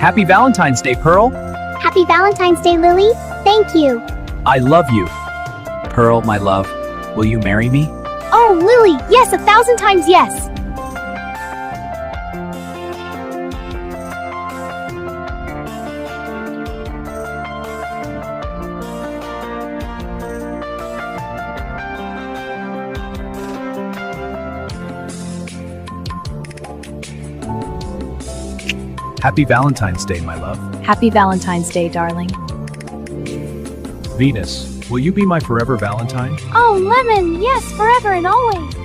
Happy Valentine's Day, Pearl. Happy Valentine's Day, Lily. Thank you. I love you. Pearl, my love, will you marry me? Oh, Lily, yes, 1,000 times yes. Happy Valentine's Day, my love. Happy Valentine's Day, darling. Venus, will you be my forever Valentine? Oh, Lemon, yes, forever and always.